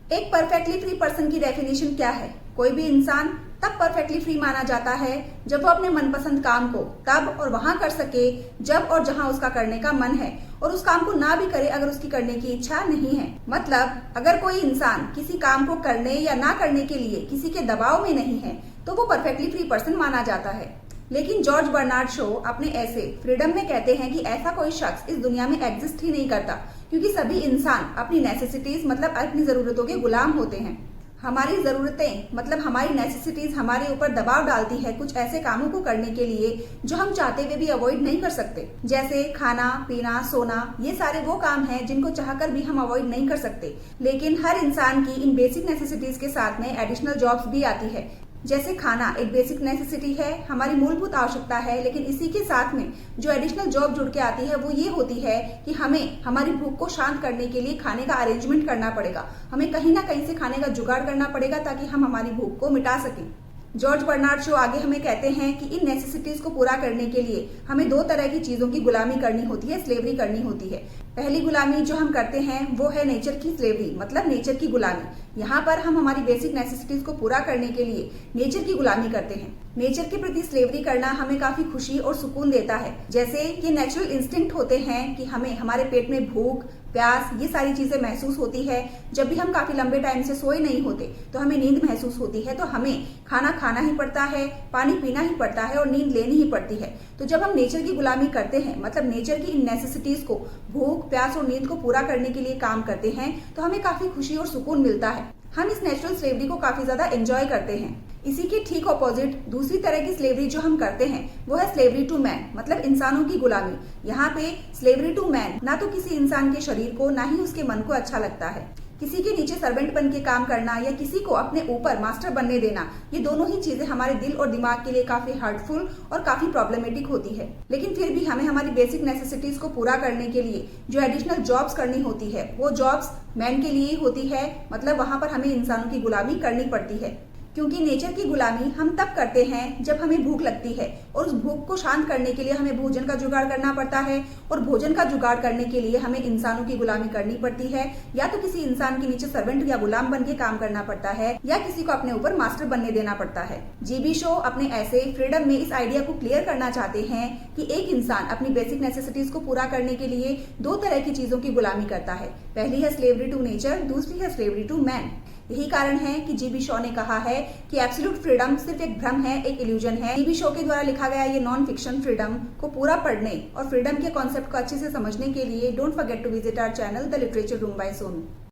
एक perfectly free person की definition क्या है? कोई भी इंसान तब परफेक्टली फ्री माना जाता है जब वो अपने मनपसंद काम को तब और वहां कर सके जब और जहां उसका करने का मन है, और उस काम को ना भी करे अगर उसकी करने की इच्छा नहीं है। मतलब अगर कोई इंसान किसी काम को करने या ना करने के लिए किसी के दबाव में नहीं है तो वो परफेक्टली फ्री पर्सन माना जाता है। लेकिन जॉर्ज बर्नार्ड शो अपने ऐसे फ्रीडम में कहते हैं कि ऐसा कोई शख्स इस दुनिया में एग्जिस्ट ही नहीं करता, क्योंकि सभी इंसान अपनी नेसेसिटीज मतलब अपनी जरूरतों के गुलाम होते हैं। हमारी जरूरतें मतलब हमारी नेसेसिटीज हमारे ऊपर दबाव डालती है कुछ ऐसे कामों को करने के लिए जो हम चाहते हुए भी अवॉइड नहीं कर सकते, जैसे खाना पीना सोना। ये सारे वो काम हैं जिनको चाहकर भी हम अवॉइड नहीं कर सकते। लेकिन हर इंसान की इन बेसिक नेसेसिटीज के साथ में एडिशनल जॉब्स भी आती है। जैसे खाना एक बेसिक नेसेसिटी है, हमारी मूलभूत आवश्यकता है, लेकिन इसी के साथ में जो एडिशनल जॉब जुड़ के आती है वो ये होती है कि हमें हमारी भूख को शांत करने के लिए खाने का अरेंजमेंट करना पड़ेगा। हमें कहीं ना कहीं से खाने का जुगाड़ करना पड़ेगा ताकि हम हमारी भूख को मिटा सकें। जॉर्ज बर्नार्ड शो आगे हमें कहते हैं कि इन नेसेसिटीज को पूरा करने के लिए हमें दो तरह की चीजों की गुलामी करनी होती है, स्लेवरी करनी होती है। पहली गुलामी जो हम करते हैं वो है नेचर की स्लेवरी, मतलब नेचर की गुलामी। यहाँ पर हम हमारी बेसिक नेसेसिटीज को पूरा करने के लिए नेचर की गुलामी करते हैं। नेचर के प्रति स्लेवरी करना हमें काफी खुशी और सुकून देता है। जैसे ये नेचुरल इंस्टिंक्ट होते हैं कि हमें हमारे पेट में भूख प्यास ये सारी चीजें महसूस होती है। जब भी हम काफी लंबे टाइम से सोए नहीं होते तो हमें नींद महसूस होती है, तो हमें खाना खाना ही पड़ता है, पानी पीना ही पड़ता है और नींद लेनी ही पड़ती है। तो जब हम नेचर की गुलामी करते हैं मतलब नेचर की इन नेसेसिटीज को भूख प्यास और नींद को पूरा करने के लिए काम करते हैं तो हमें काफी खुशी और सुकून मिलता है। हम इस नेचुरल स्लेवरी को काफी ज्यादा एंजॉय करते हैं। इसी के ठीक ऑपोजिट दूसरी तरह की स्लेवरी जो हम करते हैं वो है स्लेवरी टू मैन, मतलब इंसानों की गुलामी। यहाँ पे स्लेवरी टू मैन ना तो किसी इंसान के शरीर को ना ही उसके मन को अच्छा लगता है। किसी के नीचे सर्वेंट बन के काम करना या किसी को अपने ऊपर मास्टर बनने देना, ये दोनों ही चीजें हमारे दिल और दिमाग के लिए काफी हर्टफुल और काफी प्रॉब्लमेटिक होती है। लेकिन फिर भी हमें हमारी बेसिक नेसेसिटीज को पूरा करने के लिए जो एडिशनल जॉब्स करनी होती है वो जॉब्स मैन के लिए ही होती है। मतलब वहां पर हमें इंसानों की गुलामी करनी पड़ती है, क्योंकि नेचर की गुलामी हम तब करते हैं जब हमें भूख लगती है और उस भूख को शांत करने के लिए हमें भोजन का जुगाड़ करना पड़ता है, और भोजन का जुगाड़ करने के लिए हमें इंसानों की गुलामी करनी पड़ती है। या तो किसी इंसान के नीचे सर्वेंट या गुलाम बन के काम करना पड़ता है या किसी को अपने ऊपर मास्टर बनने देना पड़ता है। जीबी शो अपने ऐसे फ्रीडम में इस आइडिया को क्लियर करना चाहते हैं कि एक इंसान अपनी बेसिक नेसेसिटीज को पूरा करने के लिए दो तरह की चीजों की गुलामी करता है। पहली है स्लेवरी टू नेचर, दूसरी है स्लेवरी टू मैन। यही कारण है कि जीबी शो ने कहा है कि एब्सोल्यूट फ्रीडम सिर्फ एक भ्रम है, एक इल्यूजन है। जीबी शो के द्वारा लिखा गया ये नॉन फिक्शन फ्रीडम को पूरा पढ़ने और फ्रीडम के कॉन्सेप्ट को अच्छे से समझने के लिए don't forget to visit our channel the literature room by Sonu.